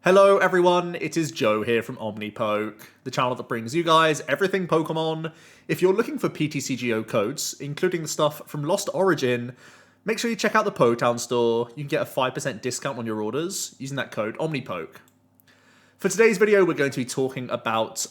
Hello everyone, it is Joe here from OmniPoke, the channel that brings you guys everything Pokemon. If you're looking for PTCGO codes, including the stuff from Lost Origin, make sure you check out the Potown store. You can get a 5% discount on your orders using that code OmniPoke. For today's video, we're going to be talking about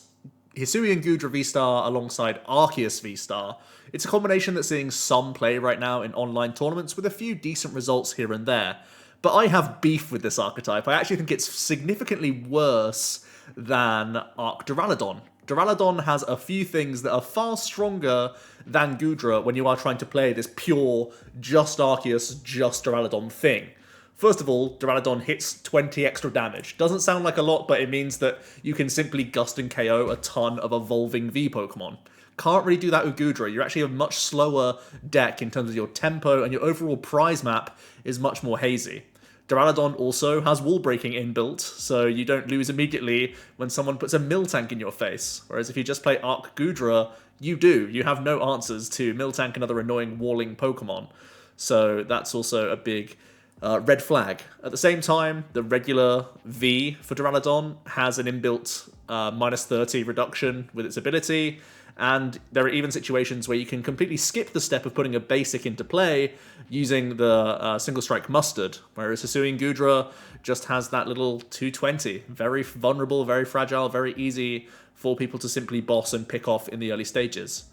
Hisuian Goodra V-STAR alongside Arceus V-STAR. It's a combination that's seeing some play right now in online tournaments with a few decent results here and there. But I have beef with this archetype. I actually think it's significantly worse than Arc Duraludon. Duraludon has a few things that are far stronger than Goodra when you are trying to play this pure, just Arceus, just Duraludon thing. First of all, Duraludon hits 20 extra damage. Doesn't sound like a lot, but it means that you can simply gust and KO a ton of evolving V Pokemon. Can't really do that with Goodra. You're actually a much slower deck in terms of your tempo, and your overall prize map is much more hazy. Duraludon also has wall breaking inbuilt, so you don't lose immediately when someone puts a Miltank in your face. Whereas if you just play Arc Goodra, you do. You have no answers to Miltank and other annoying walling Pokemon. So that's also a big red flag. At the same time, the regular V for Duraludon has an inbuilt minus 30 reduction with its ability, and there are even situations where you can completely skip the step of putting a basic into play using the single strike mustard, whereas Hisuian Goodra just has that little 220. Very vulnerable, very fragile, very easy for people to simply boss and pick off in the early stages.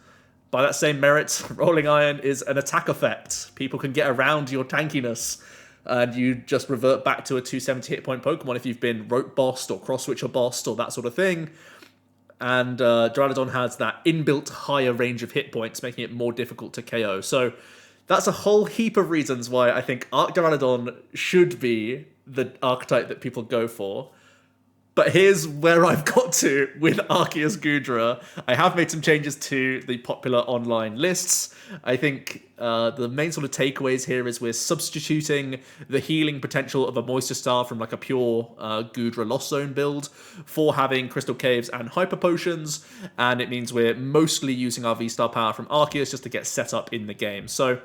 By that same merit, Rolling Iron is an attack effect. People can get around your tankiness, and you just revert back to a 270 hit point Pokemon if you've been rope bossed or cross switcher bossed or that sort of thing. And Duraludon has that inbuilt higher range of hit points, making it more difficult to KO. So that's a whole heap of reasons why I think Arc Duraludon should be the archetype that people go for. But here's where I've got to with Arceus Goodra. I have made some changes to the popular online lists. I think the main sort of takeaways here is we're substituting the healing potential of a Moisture Star from like a pure Goodra Lost Zone build for having Crystal Caves and Hyper Potions, and it means we're mostly using our V-Star power from Arceus just to get set up in the game. So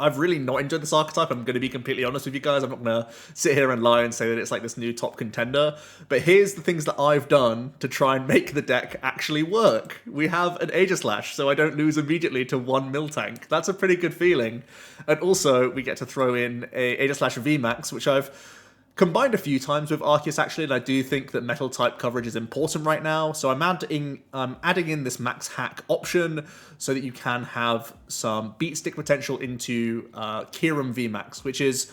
I've really not enjoyed this archetype. I'm going to be completely honest with you guys. I'm not going to sit here and lie and say that it's like this new top contender. But here's the things that I've done to try and make the deck actually work. We have an Aegislash, so I don't lose immediately to one Miltank. That's a pretty good feeling. And also, we get to throw in a Aegislash VMAX, which I've combined a few times with Arceus actually, and I do think that metal type coverage is important right now. So I'm adding in this max hack option so that you can have some beat stick potential into Kyurem VMAX, which is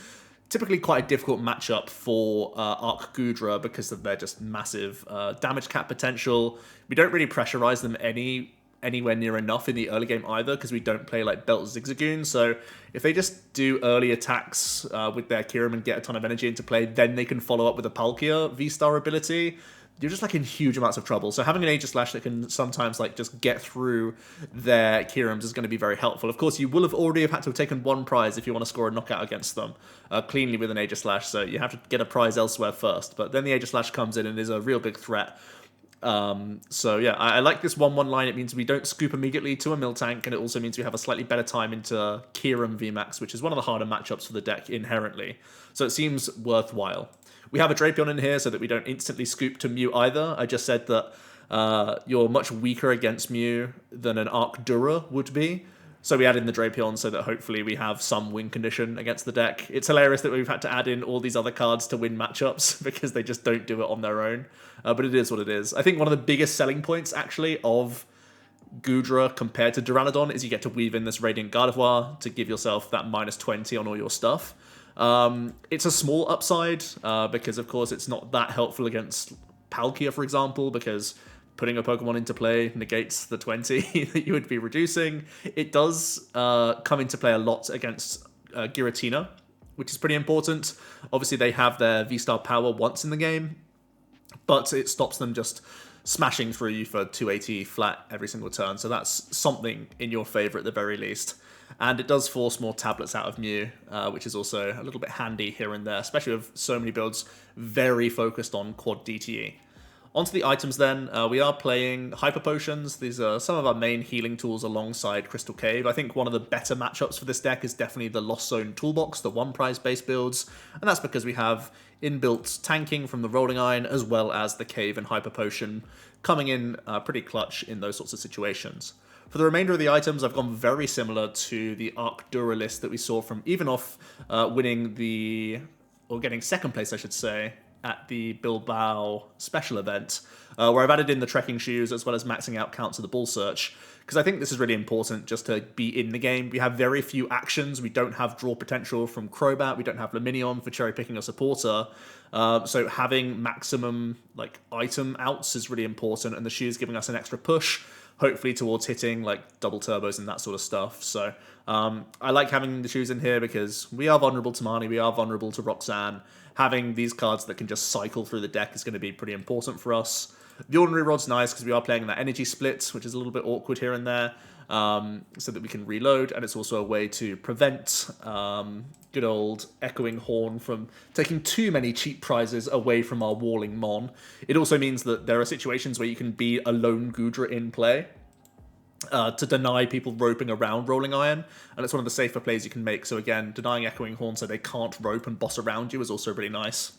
typically quite a difficult matchup for Arc Goodra because of their just massive damage cap potential. We don't really pressurize them anywhere near enough in the early game either because we don't play like Belt Zigzagoon. So if they just do early attacks with their Kyurem and get a ton of energy into play, then they can follow up with a Palkia V-Star ability, you're just like in huge amounts of trouble. So having an Aegislash that can sometimes like just get through their Kyurems is going to be very helpful. Of course, you will have already had to have taken one prize if you want to score a knockout against them cleanly with an Aegislash, so you have to get a prize elsewhere first. But then the Aegislash comes in and is a real big threat. So yeah, I like this 1-1 line. It means we don't scoop immediately to a Miltank, and it also means we have a slightly better time into Kyurem VMAX, which is one of the harder matchups for the deck inherently. So it seems worthwhile. We have a Drapion in here so that we don't instantly scoop to Mew either. I just said that you're much weaker against Mew than an Arc Dura would be. So we add in the Drapion so that hopefully we have some win condition against the deck. It's hilarious that we've had to add in all these other cards to win matchups because they just don't do it on their own. But it is what it is. I think one of the biggest selling points, actually, of Goodra compared to Duraludon is you get to weave in this Radiant Gardevoir to give yourself that minus 20 on all your stuff. It's a small upside because, of course, it's not that helpful against Palkia, for example, because putting a Pokemon into play negates the 20 that you would be reducing. It does come into play a lot against Giratina, which is pretty important. Obviously, they have their V-Star power once in the game, but it stops them just smashing through you for 280 flat every single turn. So that's something in your favor at the very least. And it does force more tablets out of Mew, which is also a little bit handy here and there, especially with so many builds very focused on quad DTE. Onto the items then, we are playing Hyper Potions. These are some of our main healing tools alongside Crystal Cave. I think one of the better matchups for this deck is definitely the Lost Zone Toolbox, the one prize base builds, and that's because we have inbuilt tanking from the Rolling Iron as well as the Cave and Hyper Potion coming in pretty clutch in those sorts of situations. For the remainder of the items, I've gone very similar to the Arc Dura list that we saw from Evenoff winning the, or getting second place I should say, at the Bilbao special event, where I've added in the Trekking Shoes as well as maxing out counts of the Ball Search, because I think this is really important just to be in the game. We have very few actions. We don't have draw potential from Crobat. We don't have Luminion for cherry picking a supporter. So having maximum like item outs is really important, and the shoes giving us an extra push, hopefully towards hitting like double turbos and that sort of stuff. So I like having the shoes in here because we are vulnerable to Marnie, we are vulnerable to Roxanne. Having these cards that can just cycle through the deck is going to be pretty important for us. The Ordinary Rod's nice because we are playing that energy split, which is a little bit awkward here and there, so that we can reload, and it's also a way to prevent good old Echoing Horn from taking too many cheap prizes away from our walling Mon. It also means that there are situations where you can be a lone Goodra in play, to deny people roping around Rolling Iron, and it's one of the safer plays you can make. So again, denying Echoing Horn so they can't rope and boss around you is also really nice.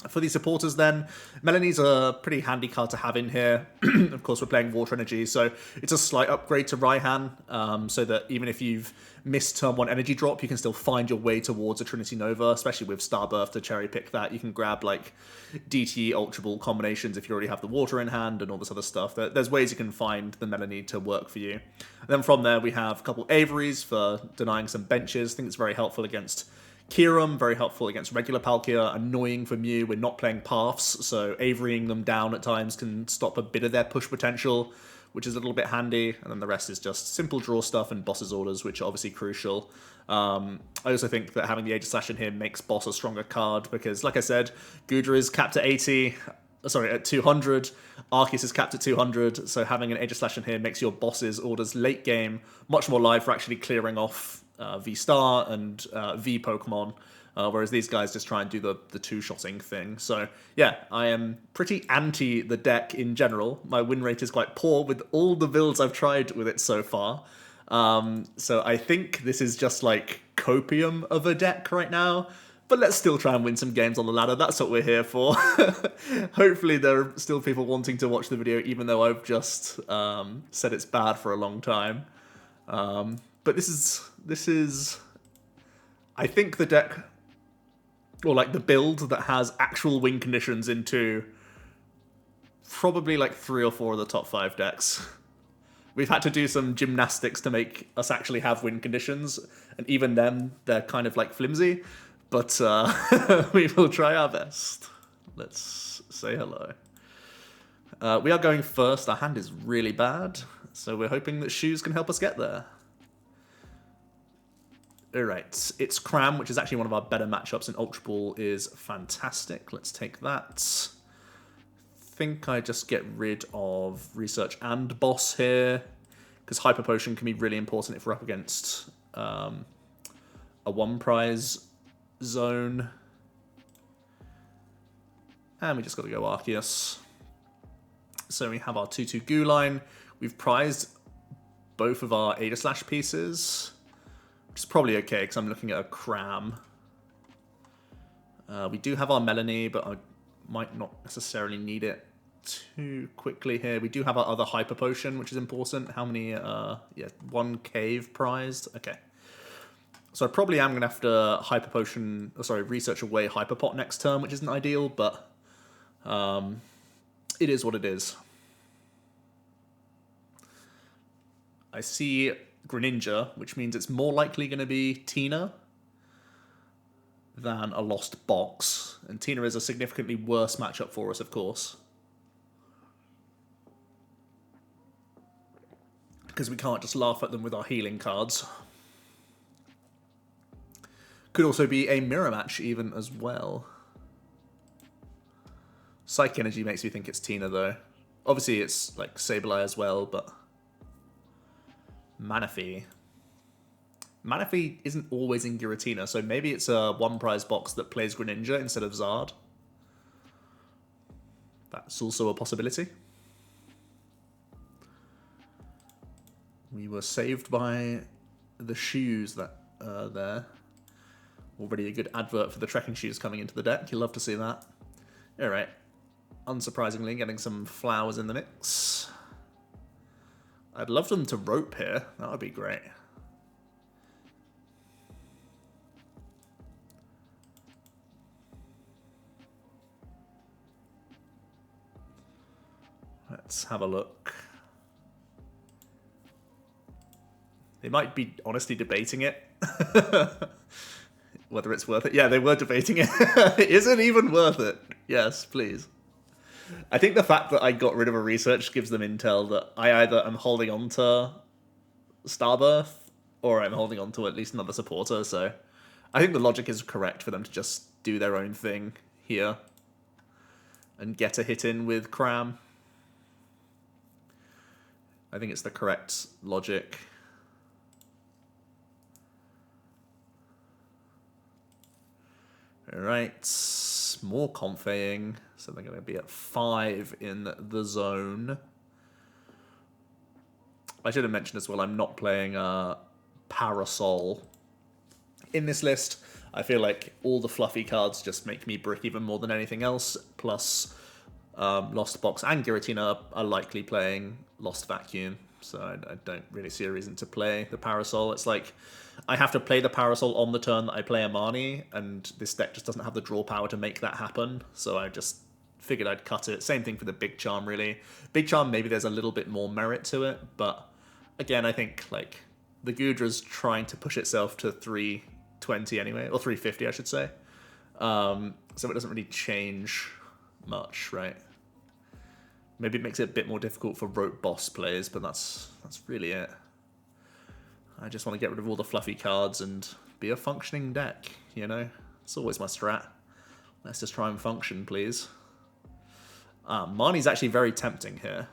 For the supporters then, Melony's a pretty handy card to have in here. Of course, we're playing Water Energy, so it's a slight upgrade to Raihan, so that even if you've missed turn 1 energy drop, you can still find your way towards a Trinity Nova, especially with Starbirth to cherry pick that. You can grab like DT Ultra Ball combinations if you already have the water in hand and all this other stuff. There's ways you can find the Melony to work for you. And then from there, we have a couple Averys for denying some benches. I think it's very helpful against Kyurem, very helpful against regular Palkia, annoying for Mew. We're not playing paths, so Averying them down at times can stop a bit of their push potential, which is a little bit handy. And then the rest is just simple draw stuff and boss's orders, which are obviously crucial. I also think that having the Aegislash in here makes boss a stronger card, because like I said, Goodra is capped at 80, sorry, at 200. Arceus is capped at 200, so having an Aegislash in here makes your boss's orders late game much more live for actually clearing off V-Star and V Pokemon, whereas these guys just try and do the two-shotting thing. So yeah, I am pretty anti the deck in general. My win rate is quite poor with all the builds I've tried with it so far. So I think this is just like copium of a deck right now. But let's still try and win some games on the ladder. That's what we're here for. Hopefully there are still people wanting to watch the video, even though I've just said it's bad for a long time. But this is, I think the deck, or like the build that has actual win conditions into probably like 3 or 4 of the top 5 decks. We've had to do some gymnastics to make us actually have win conditions, and even then, they're kind of like flimsy, but we will try our best. Let's say hello. We are going first. Our hand is really bad, so we're hoping that Shoes can help us get there. Alright, it's Cram, which is actually one of our better matchups, and Ultra Ball is fantastic. Let's take that. I think I just get rid of Research and Boss here, because Hyper Potion can be really important if we're up against a one prize zone. And we just got to go Arceus. So we have our 2-2 Goo line. We've prized both of our Aegislash pieces, which is probably okay because I'm looking at a Cram. We do have our Melony, but I might not necessarily need it too quickly here. We do have our other Hyper Potion, which is important. How many? Yeah, 1 Cave prized. Okay. So I probably am going to have to Hyper Potion, Research away Hyper Pot next turn, which isn't ideal, but it is what it is. I see Greninja, which means it's more likely going to be Tina than a Lost Box. And Tina is a significantly worse matchup for us, of course, because we can't just laugh at them with our healing cards. Could also be a mirror match even as well. Psychic Energy makes me think it's Tina, though. Obviously, it's like Sableye as well, but Manaphy. Manaphy isn't always in Giratina, so maybe it's a one prize box that plays Greninja instead of Zard. That's also a possibility. We were saved by the shoes that are there. Already a good advert for the trekking shoes coming into the deck. You'll love to see that. Alright. Unsurprisingly, getting some flowers in the mix. I'd love them to rope here. That would be great. Let's have a look. They might be honestly debating it. Whether it's worth it. Yeah, they were debating it. Is it even worth it? Yes, please. I think the fact that I got rid of a research gives them intel that I either am holding on to Starbirth or I'm holding on to at least another supporter, so I think the logic is correct for them to just do their own thing here and get a hit in with Cram. I think it's the correct logic. Alright, more Comfeying, so they're going to be at 5 in the zone. I should have mentioned as well, I'm not playing Parasol in this list. I feel like all the fluffy cards just make me brick even more than anything else, plus Lost Box and Giratina are likely playing Lost Vacuum, so I don't really see a reason to play the Parasol. It's like, I have to play the Parasol on the turn that I play a Marnie, and this deck just doesn't have the draw power to make that happen, so I just figured I'd cut it. Same thing for the Big Charm, really. Big Charm, maybe there's a little bit more merit to it, but again, I think like the Goodra's trying to push itself to 320 anyway, or 350, I should say. So it doesn't really change much, right? Maybe it makes it a bit more difficult for rope boss players, but that's really it. I just want to get rid of all the fluffy cards and be a functioning deck, you know? It's always my strat. Let's just try and function, please. Marnie's actually very tempting here.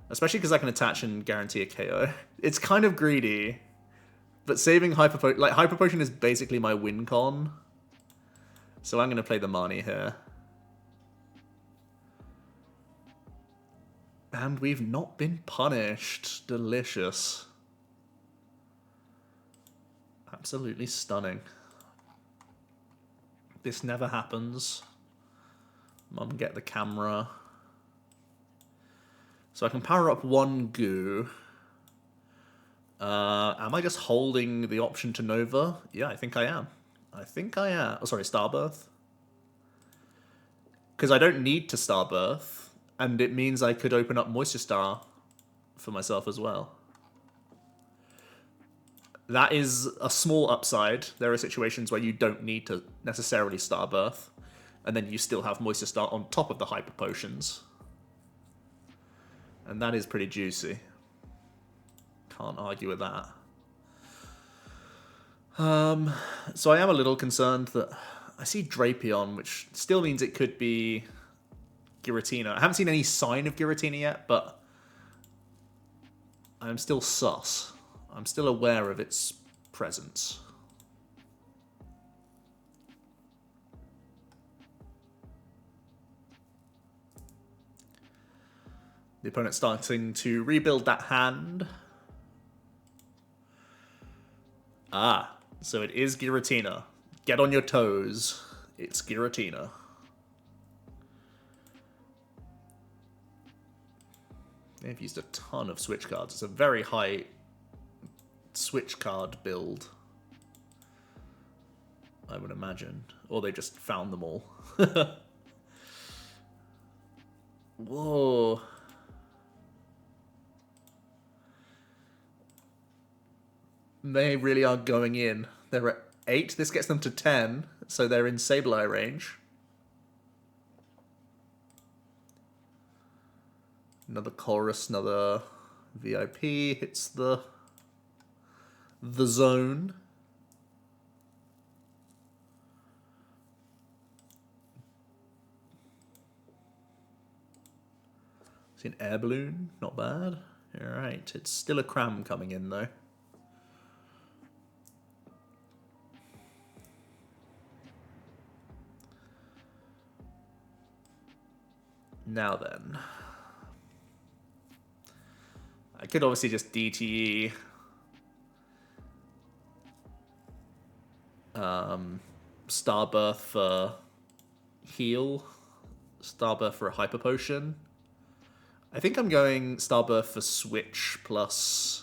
Especially because I can attach and guarantee a KO. It's kind of greedy, but saving Hyper Potion... Like, Hyper Potion is basically my win con. So I'm going to play the Marnie here. And we've not been punished. Delicious. Absolutely stunning. This never happens. Mum, get the camera. So I can power up one goo. Am I just holding the option to Nova? Yeah, I think I am. I think I am. Oh, sorry, Starbirth. Because I don't need to Starbirth, and it means I could open up Moisture Star for myself as well. That is a small upside. There are situations where you don't need to necessarily Starbirth, and then you still have Moisture Star on top of the Hyper Potions. And that is pretty juicy. Can't argue with that. So I am a little concerned that I see Drapion, which still means it could be Giratina. I haven't seen any sign of Giratina yet, but I'm still sus. I'm still aware of its presence. The opponent's starting to rebuild that hand. Ah, so it is Giratina. Get on your toes. It's Giratina. They've used a ton of switch cards. It's a very high switch card build, I would imagine. Or they just found them all. Whoa. They really are going in. They're at 8. This gets them to 10, so they're in Sableye range. Another Chorus, another VIP hits the zone. See an air balloon, not bad. Alright, it's still a Cram coming in though. Now then. I could obviously just DTE. Starbirth for heal. Starbirth for a Hyper Potion. I think I'm going Starbirth for Switch plus...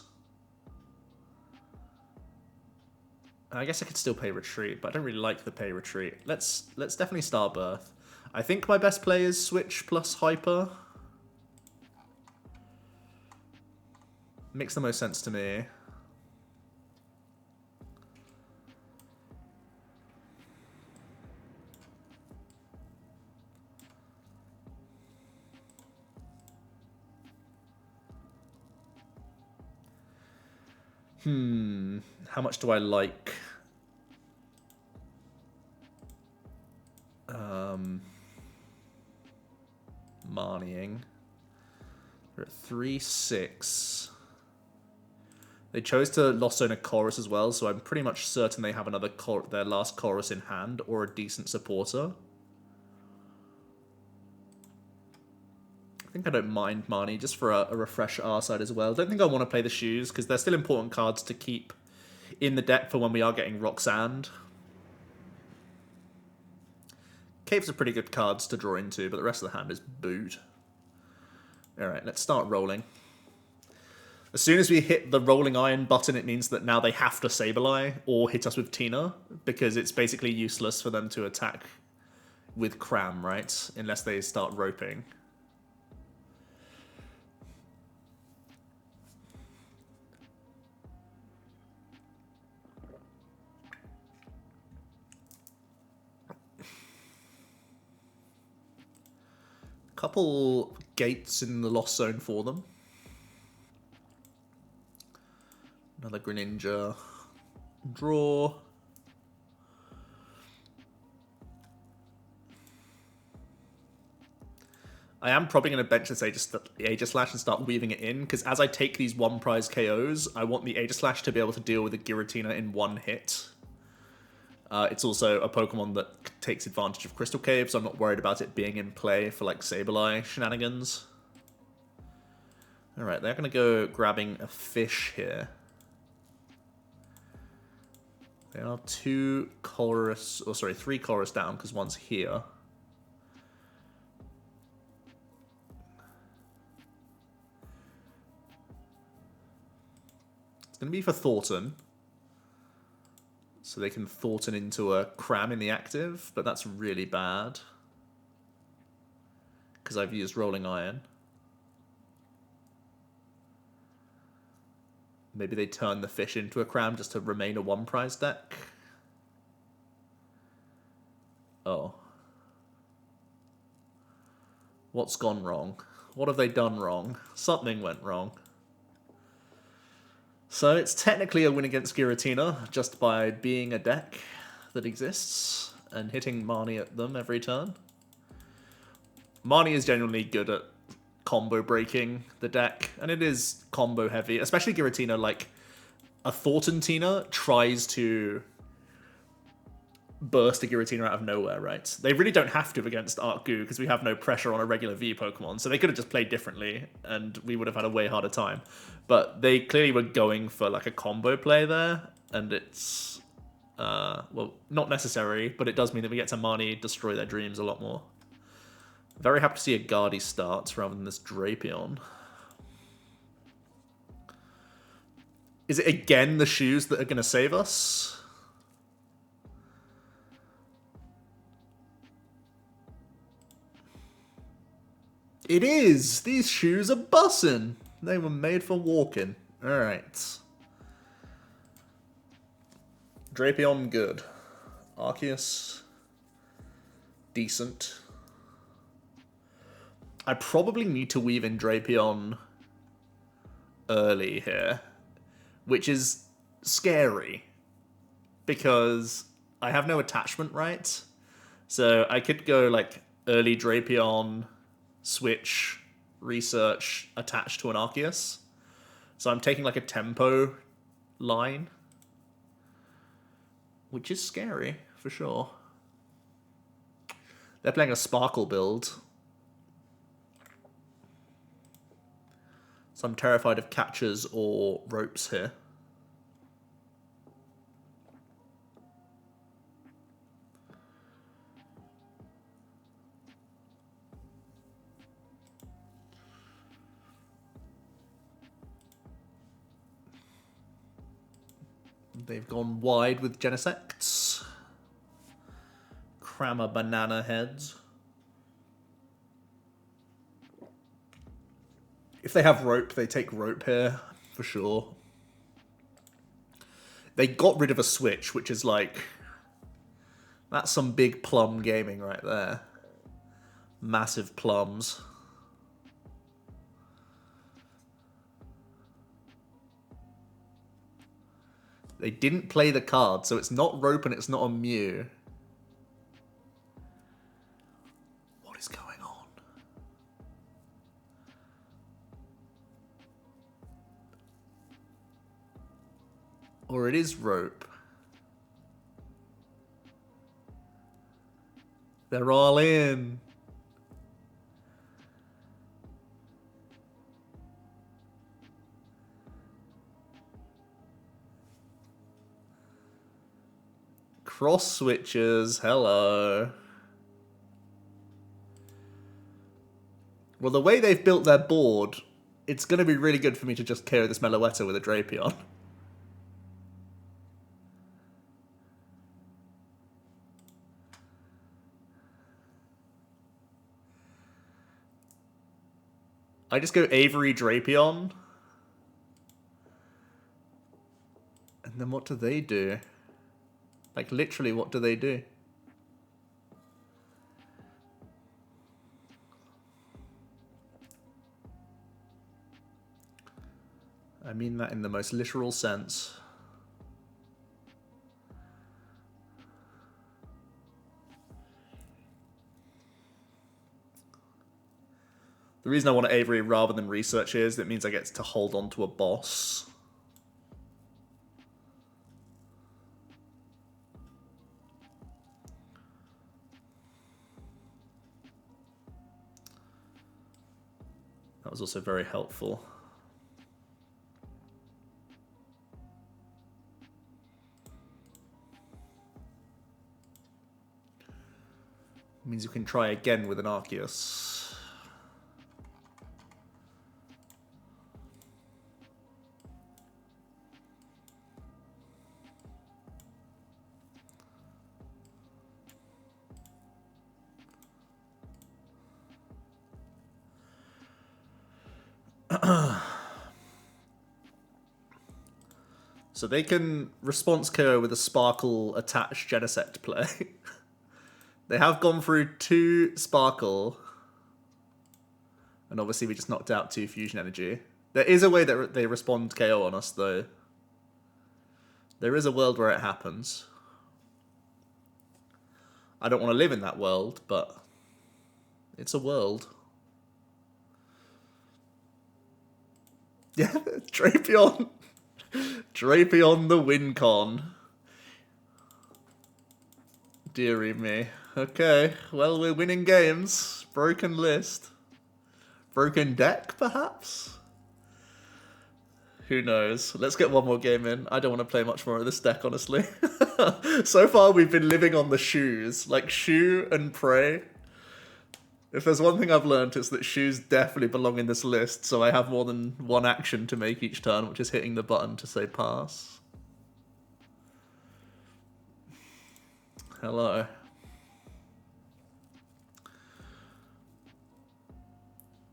I guess I could still pay Retreat, but I don't really like the pay Retreat. Let's definitely Starbirth. I think my best play is Switch plus Hyper. Makes the most sense to me. How much do I like? Marnieing. We're at 3-6. They chose to Lost Zone a Chorus as well, so I'm pretty much certain they have another their last Chorus in hand or a decent supporter. I think I don't mind Marnie just for a refresh our side as well. Don't think I want to play the Shoes because they're still important cards to keep in the deck for when we are getting Roxanne. Caves are pretty good cards to draw into, but the rest of the hand is boot. Alright, let's start rolling. As soon as we hit the rolling iron button, it means that now they have to Sableye or hit us with Tina, because it's basically useless for them to attack with Cram, right? Unless they start roping. Couple gates in the Lost Zone for them. Another Greninja. Draw. I am probably going to bench this Aegislash and start weaving it in, because as I take these one prize KOs, I want the Aegislash to be able to deal with the Giratina in one hit. It's also a Pokemon that takes advantage of Crystal Cave, so I'm not worried about it being in play for like Sableye shenanigans. Alright, they're going to go grabbing a fish here. They are 3 Chorus down because one's here. It's going to be for Thornton. So they can Thornton into a Cram in the active, but that's really bad. Because I've used Rolling Iron. Maybe they turn the fish into a Cram just to remain a one prize deck. Oh. What's gone wrong? What have they done wrong? Something went wrong. So it's technically a win against Giratina just by being a deck that exists and hitting Marnie at them every turn. Marnie is genuinely good at combo breaking the deck, and it is combo heavy, especially Giratina. Like, a Thorntontina tries to burst a Giratina out of nowhere, right? They really don't have to against Arceus because we have no pressure on a regular V Pokemon, so they could have just played differently and we would have had a way harder time. But they clearly were going for like a combo play there, and it's, well, not necessary, but it does mean that we get to Marnie destroy their dreams a lot more. Very happy to see a Guardy start rather than this Drapion. Is it again the Shoes that are going to save us? It is! These shoes are bussin'! They were made for walking. Alright. Drapion, good. Arceus, decent. I probably need to weave in Drapion early here, which is scary, because I have no attachment, right? So I could go like early Drapion, switch, research, attached to an Arceus. So I'm taking like a tempo line, which is scary for sure. They're playing a Sparkle build. So I'm terrified of catchers or ropes here. They've gone wide with Genesects. Cram a banana heads. If they have rope, they take rope here, for sure. They got rid of a switch, which is like... That's some big plum gaming right there. Massive plums. They didn't play the card, so it's not rope and it's not a Mew. What is going on? Or it is rope. They're all in. Cross switches, hello. Well, the way they've built their board, it's going to be really good for me to just KO this Meloetta with a Drapion. I just go Avery Drapion. And then what do they do? Like, literally, what do they do? I mean that in the most literal sense. The reason I want to Avery rather than research is that it means I get to hold on to a boss. That was also very helpful. It means you can try again with an Arceus. So they can response KO with a Sparkle attached Genesect play. They have gone through 2 Sparkle. And obviously we just knocked out 2 Fusion Energy. There is a way that they respond KO on us, though. There is a world where it happens. I don't want to live in that world, but it's a world. Yeah, Drapion. Drapion the WinCon. Dearie me. Okay, well, we're winning games. Broken list. Broken deck, perhaps? Who knows? Let's get one more game in. I don't want to play much more of this deck, honestly. So far, we've been living on the shoes. Like, shoe and pray. If there's one thing I've learned, it's that shoes definitely belong in this list, so I have more than one action to make each turn, which is hitting the button to say pass. Hello.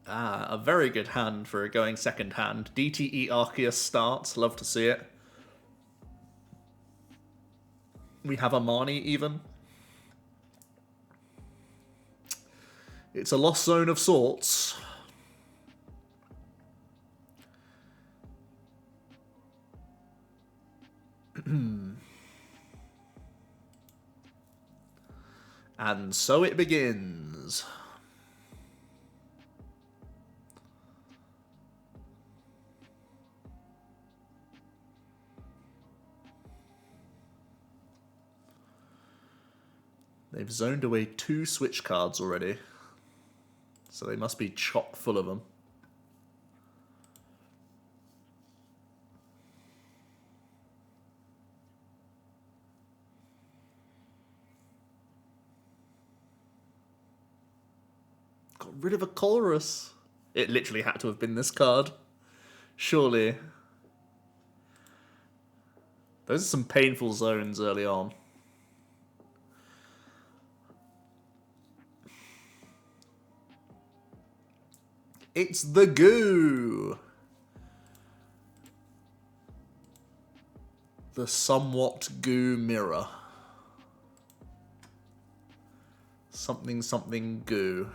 Ah, a very good hand for a going second hand. DTE Arceus starts, love to see it. We have a Marnie even. It's a lost zone of sorts. And so it begins. They've zoned away 2 switch cards already. So they must be chock full of them. Got rid of a Colrus. It literally had to have been this card. Surely. Those are some painful zones early on. It's the goo! The somewhat goo mirror. Something something goo.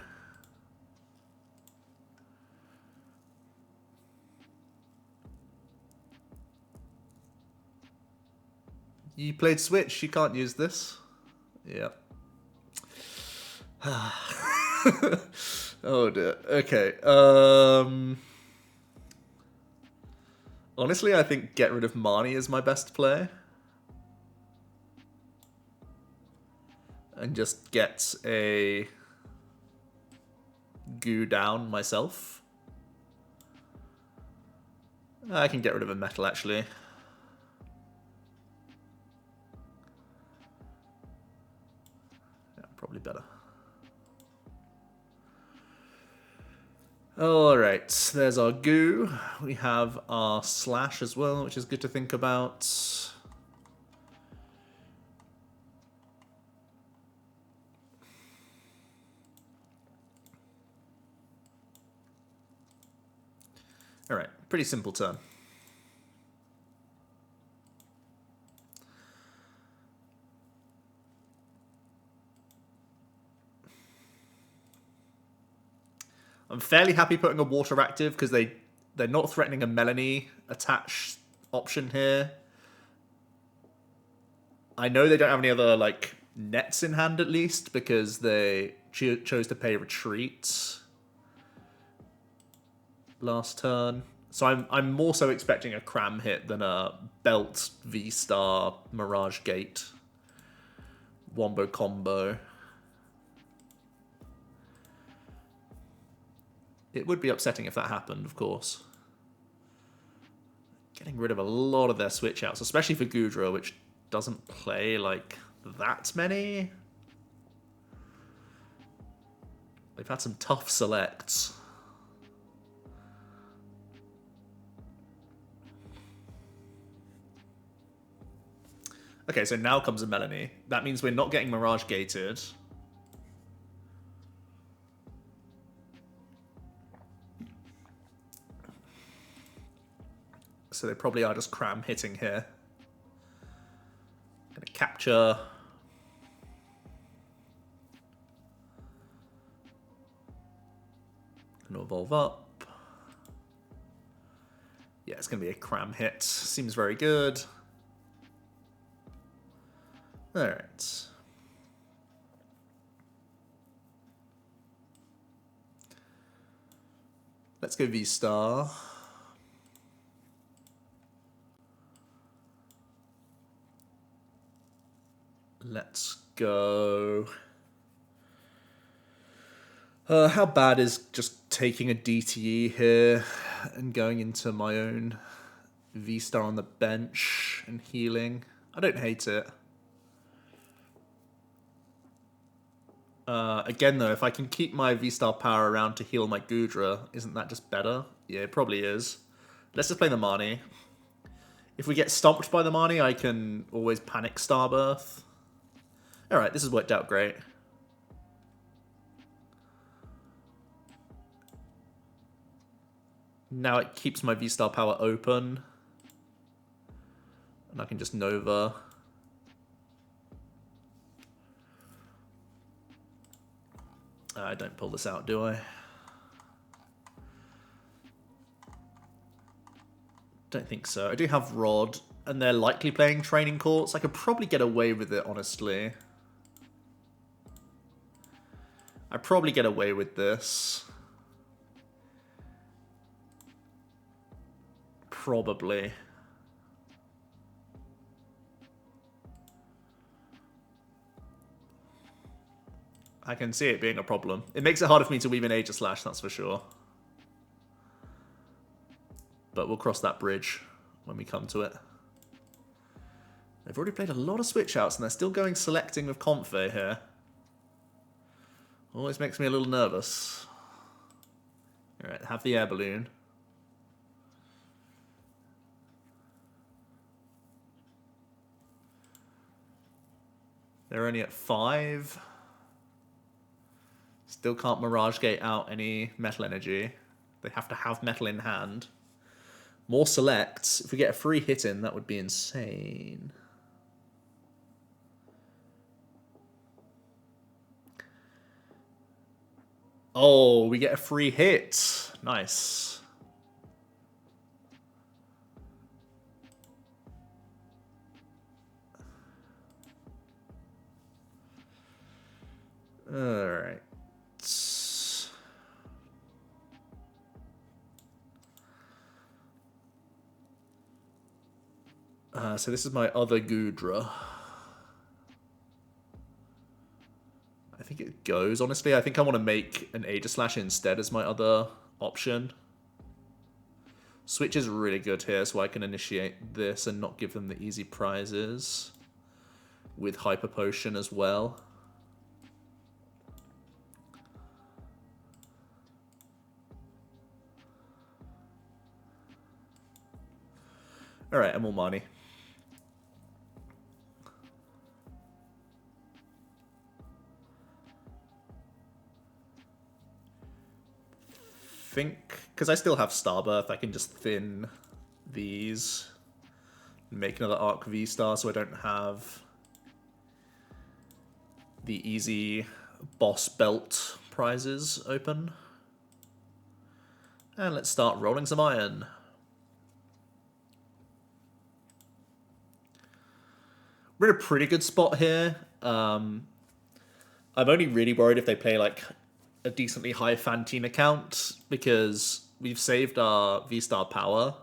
You played Switch, you can't use this. Yeah. Oh dear. Okay. Honestly, I think get rid of Marnie is my best play. And just get a goo down myself. I can get rid of a metal actually. Probably better. Alright, there's our goo. We have our slash as well, which is good to think about. Alright, pretty simple turn. I'm fairly happy putting a water active because they're not threatening a Melony attach option here. I know they don't have any other like nets in hand at least because they chose to pay retreat last turn. So I'm more so expecting a cram hit than a belt V-Star Mirage Gate wombo combo. It would be upsetting if that happened, of course. Getting rid of a lot of their switch outs, especially for Goodra, which doesn't play like that many. They've had some tough selects. Okay, so now comes a Melony. That means we're not getting Mirage Gated. So they probably are just cram hitting here. Gonna capture. Gonna evolve up. Yeah, it's gonna be a cram hit. Seems very good. Alright. Let's go V-Star. Let's go. How bad is just taking a DTE here and going into my own V-Star on the bench and healing? I don't hate it. Again though, if I can keep my V-Star power around to heal my Goodra, isn't that just better? Yeah, it probably is. Let's just play the Marnie. If we get stomped by the Marnie, I can always panic Starbirth. Alright, this has worked out great. Now it keeps my V-Star power open. And I can just Nova. I don't pull this out, do I? Don't think so. I do have Rod, and they're likely playing Training Courts. I could probably get away with it, honestly. I'd probably get away with this. Probably. I can see it being a problem. It makes it harder for me to weave in Aegislash, that's for sure. But we'll cross that bridge when we come to it. They've already played a lot of switch outs and they're still going selecting with Comfey here. Always makes me a little nervous. Alright, have the air balloon. They're only at 5. Still can't Mirage Gate out any metal energy. They have to have metal in hand. More selects. If we get a free hit in, that would be insane. Oh, we get a free hit. Nice. Alright. So this is my other Goodra. I think it goes, honestly. I think I want to make an Aegislash instead as my other option. Switch is really good here, so I can initiate this and not give them the easy prizes. With Hyper Potion as well. Alright, and more money. Think, because I still have Starbirth, I can just thin these. Make another Arc V-Star so I don't have the easy boss belt prizes open. And let's start rolling some iron. We're in a pretty good spot here. I'm only really worried if they play like a decently high Fantine account because we've saved our V-Star power.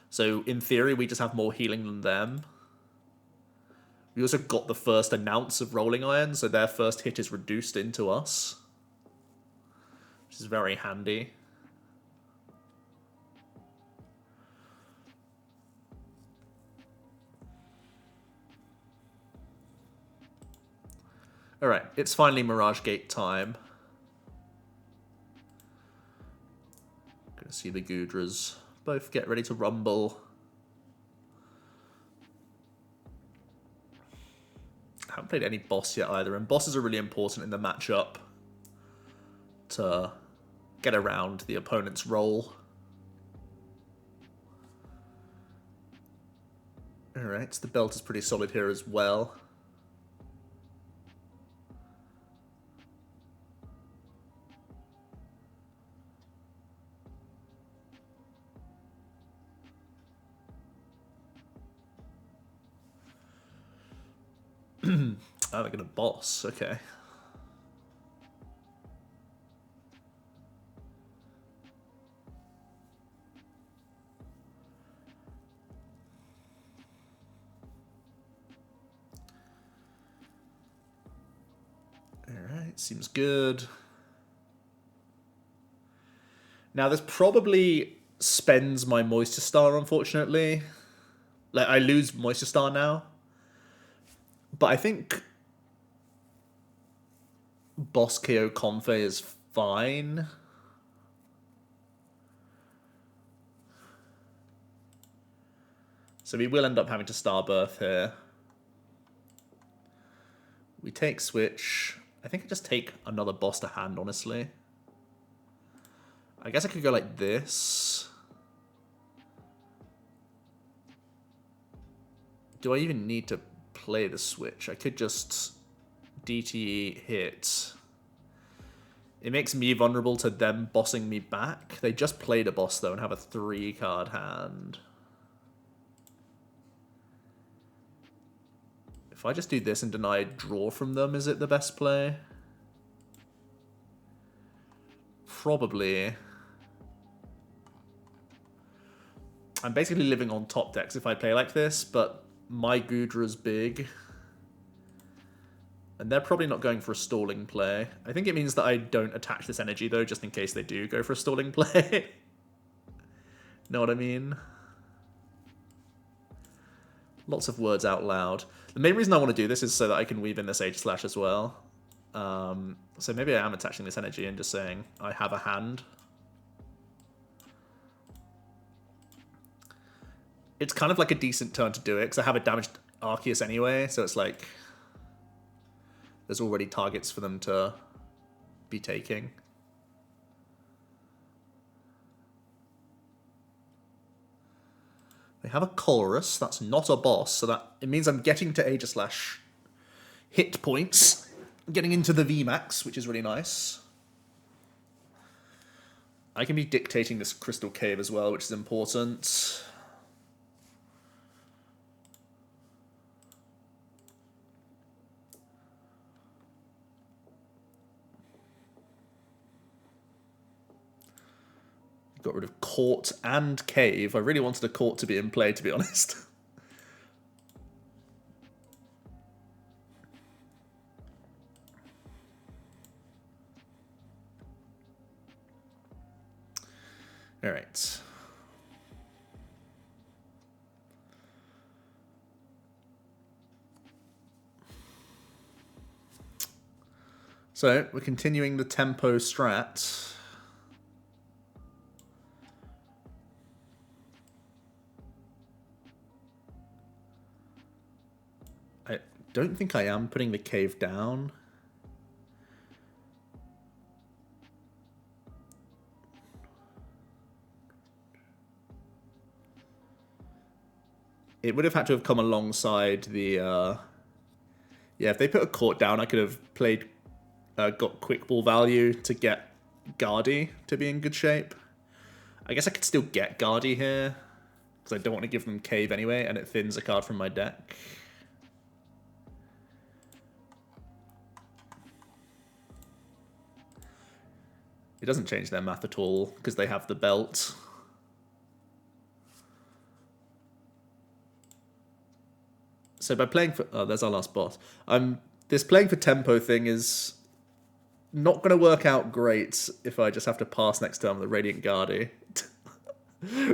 So in theory, we just have more healing than them. We also got the first announce of Rolling Iron, so their first hit is reduced into us, which is very handy. Alright, it's finally Mirage Gate time. Gonna see the Goodras both get ready to rumble. I haven't played any boss yet either, and bosses are really important in the matchup to get around the opponent's roll. Alright, the belt is pretty solid here as well. Oh, they're gonna boss, okay. Alright, seems good. Now this probably spends my Moisture Star, unfortunately. Like, I lose Moisture Star now. But I think Boss KO Confe is fine. So we will end up having to Starbirth here. We take Switch. I think I just take another boss to hand, honestly. I guess I could go like this. Do I even need to play the Switch? I could just DTE hit. It makes me vulnerable to them bossing me back. They just played a boss though and have a 3-card hand. If I just do this and deny draw from them, is it the best play? Probably. I'm basically living on top decks if I play like this, but my Goodra's big. And they're probably not going for a stalling play. I think it means that I don't attach this energy, though, just in case they do go for a stalling play. Know what I mean? Lots of words out loud. The main reason I want to do this is so that I can weave in this Aegislash as well. So maybe I am attaching this energy and just saying I have a hand. it's kind of like a decent turn to do it, because I have a damaged Arceus anyway, so it's like there's already targets for them to be taking. They have a Colress, that's not a boss, so that it means I'm getting to Aegislash hit points. I'm getting into the VMAX, which is really nice. I can be dictating this Crystal Cave as well, which is important. Got rid of Court and Cave. I really wanted a Court to be in play, to be honest. All right. So we're continuing the tempo strat. I don't think I am putting the Cave down. It would have had to have come alongside the... yeah, if they put a Court down, I could have played... got Quick Ball value to get Guardy to be in good shape. I guess I could still get Guardy here, because I don't want to give them Cave anyway, and it thins a card from my deck. It doesn't change their math at all, because they have the belt. So by playing for... Oh, there's our last boss. This playing for tempo thing is not going to work out great if I just have to pass next turn with the Radiant Gardevoir.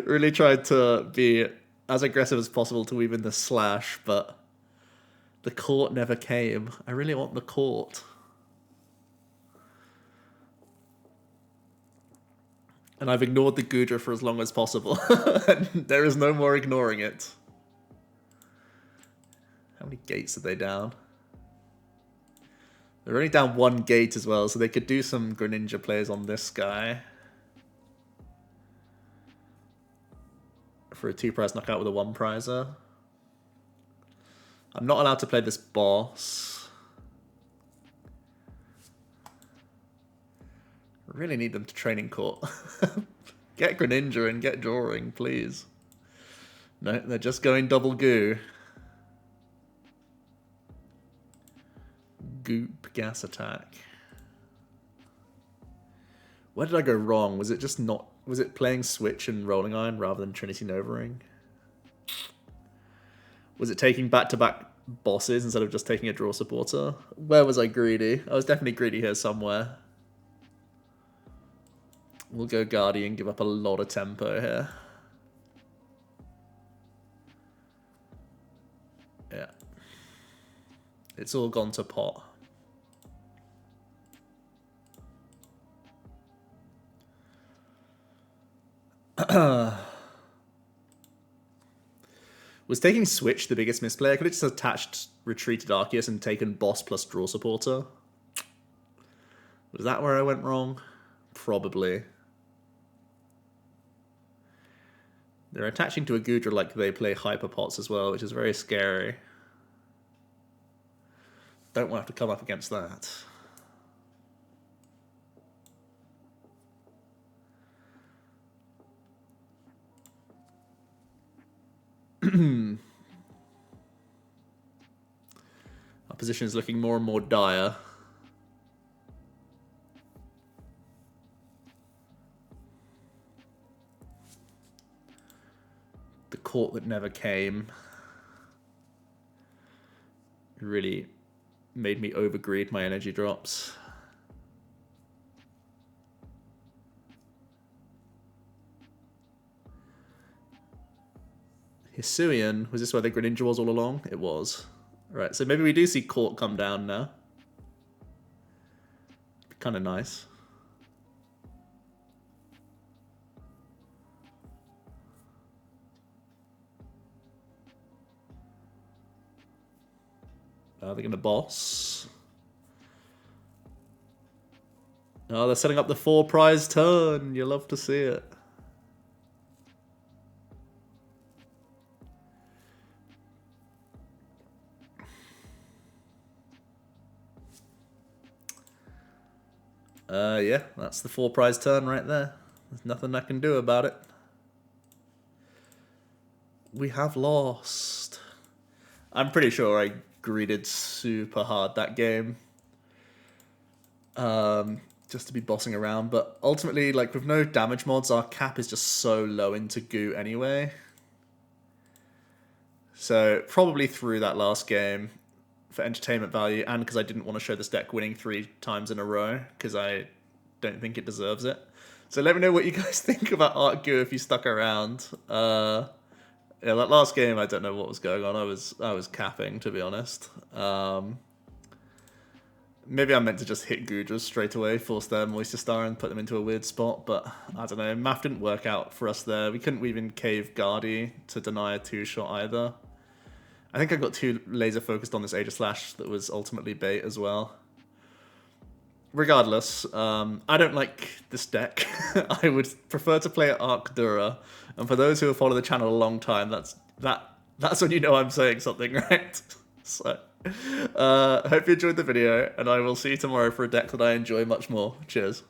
Really tried to be as aggressive as possible to weave in the slash, but the Court never came. I really want the Court. And I've ignored the Goodra for as long as possible. And there is no more ignoring it. How many gates are they down? They're only down one gate as well, so they could do some Greninja plays on this guy. For a 2-prize knockout with a 1-prizer. I'm not allowed to play this boss. I really need them to training court. Get Greninja and get drawing, please. No, they're just going double goo. Goop gas attack. Where did I go wrong? Was it just not... Was it playing Switch and Rolling Iron rather than Trinity Novaring? Was it taking back-to-back bosses instead of just taking a draw supporter? Where was I greedy? I was definitely greedy here somewhere. We'll go Guardian, give up a lot of tempo here. Yeah. It's all gone to pot. Was taking Switch the biggest misplay? I could have just attached Retreated Arceus and taken Boss plus Draw Supporter. Was that where I went wrong? Probably. They're attaching to a Goodra like they play Hyper Pots as well, which is very scary. Don't want to have to come up against that. Our position is looking more and more dire. The court that never came really made me overgreed my energy drops. Hisuian, was this where the Greninja was all along? It was. Right, so maybe we do see Court come down now. Kind of nice. They're going to boss. Oh, they're setting up the 4 prize turn. You love to see it. Yeah, that's the 4 prize turn right there. There's nothing I can do about it. We have lost. I'm pretty sure I greeted super hard that game. Just to be bossing around, but ultimately, like, with no damage mods, our cap is just so low into goo anyway. So probably through that last game for entertainment value, and because I didn't want to show this deck winning 3 times in a row, because I don't think it deserves it. So let me know what you guys think about Art Goo if you stuck around. Yeah, that last game, I don't know what was going on. I was capping, to be honest. Maybe I meant to just hit Goodras straight away, force their Moisture Star and put them into a weird spot, but I don't know. Math didn't work out for us there. We couldn't weave in Cave Guardi to deny a 2-shot either. I think I got too laser focused on this Aegislash that was ultimately bait as well. Regardless, I don't like this deck. I would prefer to play Arcdura, and for those who have followed the channel a long time, that's when you know I'm saying something, right? So, hope you enjoyed the video, and I will see you tomorrow for a deck that I enjoy much more. Cheers.